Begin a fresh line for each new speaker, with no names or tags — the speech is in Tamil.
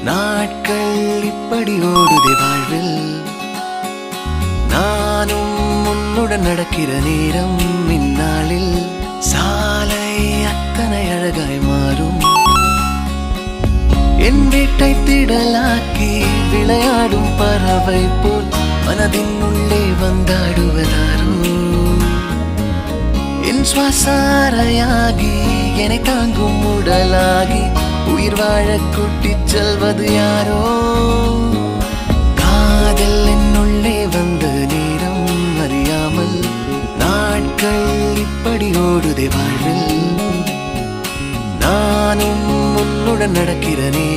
நாட்கள் இப்படி ஓடுதே வாழ்வில் நானும் உன்னுடன் நடக்கிற நேரம் இந்நாளில் சாலை அத்தனை அழகாய் மாறும் என் வீட்டை திடலாக்கி விளையாடும் பறவை போல் மனதின் உள்ளே வந்தாடுவதாரோ என் சுவாசாரையாகி என்னை தாங்கும் உடலாகி உயிர் வாழ கூட்டிச் செல்வது யாரோ காதல் என்னுள்ளே வந்த நேரம் அறியாமல் நாட்கள் இப்படி ஓடுதே வாழ்வில் நானும் உன்னுடன் நடக்கிற நேரம்